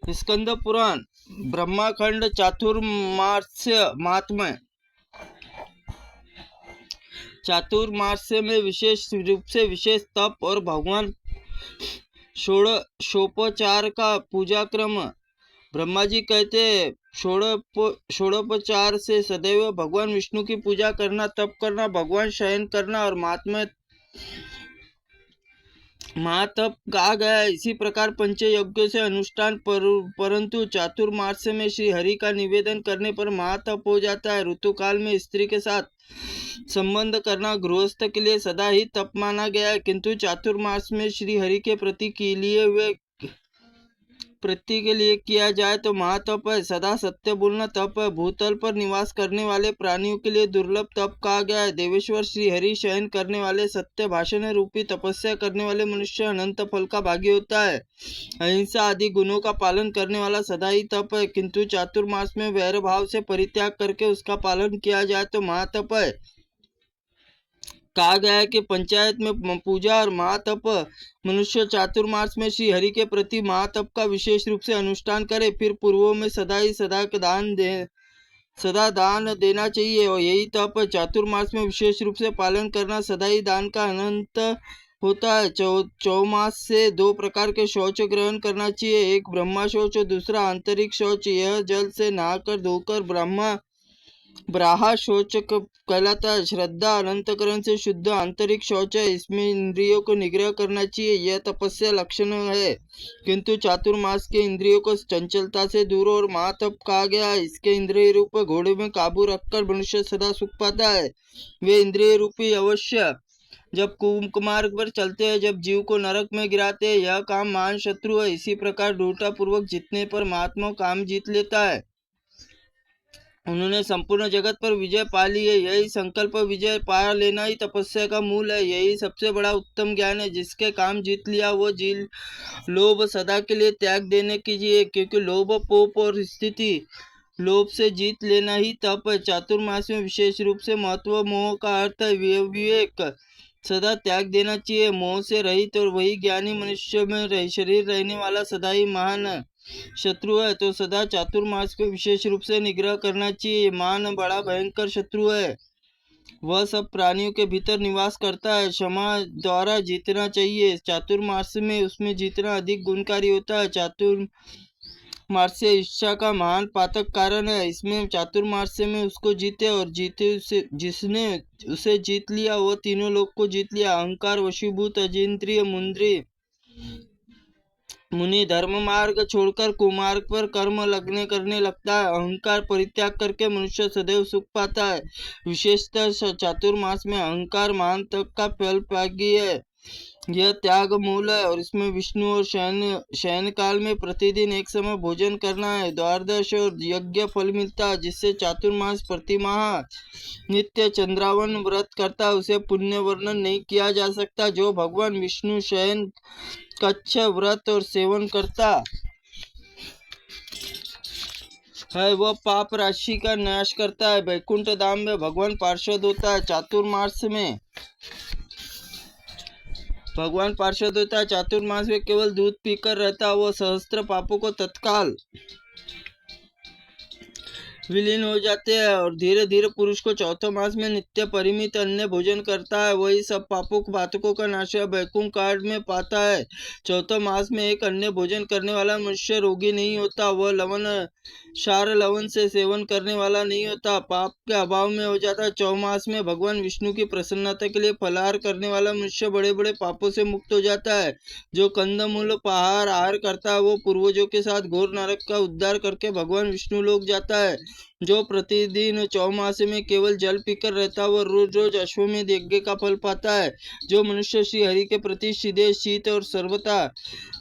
स्कंद पुराण ब्रह्माखंड चातुर्मास्य महात्म्य। चातुर्मास्य में विशेष रूप से विशेष तप और भगवान षोडशोपचार का पूजा क्रम। ब्रह्मा जी कहते षोडोपचार से सदैव भगवान विष्णु की पूजा करना, तप करना, भगवान शयन करना और महातप कहा गया है। इसी प्रकार पंच यज्ञों से अनुष्ठान परंतु चातुर्मास्य में श्री हरि का निवेदन करने पर महातप हो जाता है। ऋतुकाल में स्त्री के साथ संबंध करना गृहस्थ के लिए सदा ही तप माना गया है, किंतु चातुर्मास में श्री हरि के प्रति के लिए किया जाए तो महातप है। सदा सत्य बोलना तप है। भूतल पर निवास करने वाले प्राणियों के लिए दुर्लभ तप कहा गया है। देवेश्वर श्री हरि शयन करने वाले, सत्य भाषण रूपी तपस्या करने वाले मनुष्य अनंत फल का भागी होता है। अहिंसा आदि गुणों का पालन करने वाला सदा ही तप है, किंतु चातुर्मास में वैर भाव से परित्याग करके उसका पालन किया जाए तो महातप है। कहा गया है कि पंचायत में पूजा और महातप मनुष्य चातुर्मास में श्री हरि के प्रति महातप का विशेष रूप से अनुष्ठान करे, फिर पूर्वों में सदा दान देना चाहिए और यही तप चातुर्मास में विशेष रूप से पालन करना सदा ही दान का अनंत होता है। चौमास से 2 प्रकार के शौच ग्रहण करना चाहिए, एक ब्रह्मा शौच और दूसरा आंतरिक शौच। यह जल से नहाकर धोकर ब्राहा शौच कहलाता है। श्रद्धा अनंतकरण से शुद्ध आंतरिक शौच है, इसमें इंद्रियों को निग्रह करना चाहिए, यह तपस्या लक्षण है। किंतु चातुर्मास के इंद्रियों को चंचलता से दूर और महातप कहा गया है। इसके इंद्रिय रूप घोड़े में काबू रखकर मनुष्य सदा सुख पाता है। वे इंद्रिय रूपी अवश्य जब कुमार्ग पर चलते हैं, जब जीव को नरक में गिराते हैं, यह काम महान शत्रु है। इसी प्रकार दृढ़ता पूर्वक जीतने पर महात्मा काम जीत लेता है। उन्होंने संपूर्ण जगत पर विजय पा ली है। यही संकल्प विजय पा लेना ही तपस्या का मूल है। यही सबसे बड़ा उत्तम ज्ञान है। जिसके काम जीत लिया वो लोभ सदा के लिए त्याग देने कीजिए, क्योंकि लोभ पोप और स्थिति लोभ से जीत लेना ही तप है। चातुर्मास में विशेष रूप से महत्व मोह का अर्थ है। विवेक सदा त्याग देना चाहिए। मोह से रहित और वही ज्ञानी मनुष्य में शरीर रहने वाला सदा ही महान शत्रु है, तो सदा चातुर्मास को विशेष रूप से निग्रह करना चाहिए। मान बड़ा भयंकर शत्रु है, वह सब प्राणियों के भीतर निवास करता है। क्षमा द्वारा जीतना चाहिए। चातुर्मास में उसमें जीतना अधिक गुणकारी होता है। चातुर्मास्य इच्छा का महान पातक कारण है। इसमें चातुर्मास्य में उसको जीते और जिसने उसे जीत लिया वो तीनों लोग को जीत लिया। अहंकार वशीभूत अजिंद्रिय मुनि धर्म मार्ग छोड़कर कुमार्ग पर कर्म करने लगता है। अहंकार परित्याग करके मनुष्य सदैव सुख पाता है। विशेषतः चातुर्मास में अहंकार मान तक का फल पागी है। यह त्याग मूल है और इसमें विष्णु और शयन काल में प्रतिदिन एक समय भोजन करना है। द्वादश और यज्ञ फल मिलता है। जिससे चातुर्मास प्रतिमाह नित्य चंद्रावन व्रत करता, उसे पुण्य वर्णन नहीं किया जा सकता। जो भगवान विष्णु शयन कच्छ व्रत और सेवन करता है वह पाप राशि का नाश करता है। वैकुंठ धाम में भगवान पार्षद होता है। चातुर्मास में केवल दूध पीकर रहता, वह सहस्त्र पापों को तत्काल विलीन हो जाते हैं और धीरे धीरे पुरुष को चौथे मास में नित्य परिमित अन्न भोजन करता है, वही सब पातकों का नाश वैकुंठ काल में पाता है। चौथे मास में एक अन्य भोजन करने वाला मनुष्य रोगी नहीं होता, वह लवण से सेवन करने वाला नहीं होता, पाप के अभाव में हो जाता है। चौमास में भगवान विष्णु की प्रसन्नता के लिए फलाहार करने वाला मनुष्य बड़े बड़े पापों से मुक्त हो जाता है। जो कंदमूल आहार करता है वो पूर्वजों के साथ घोर नरक का उद्धार करके भगवान विष्णु लोक जाता है। जो प्रतिदिन चौमासे में केवल जल पीकर रहता है वह रोज रोज अश्वमेध यज्ञ का फल पाता है। जो मनुष्य श्री हरि के प्रति सीधे शीत और सर्वथा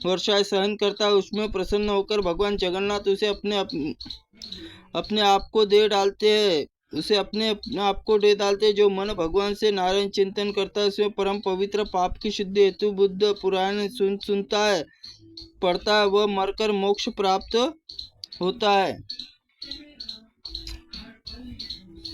वर्षाएं सहन करता है उसमें प्रसन्न होकर भगवान जगन्नाथ उसे अपने आप को दे डालते हैं। जो मन भगवान से नारायण चिंतन करता है उसमें परम पवित्र पाप की शुद्धि हेतु बुद्ध पुराण सुनता है पढ़ता है, वह मरकर मोक्ष प्राप्त होता है।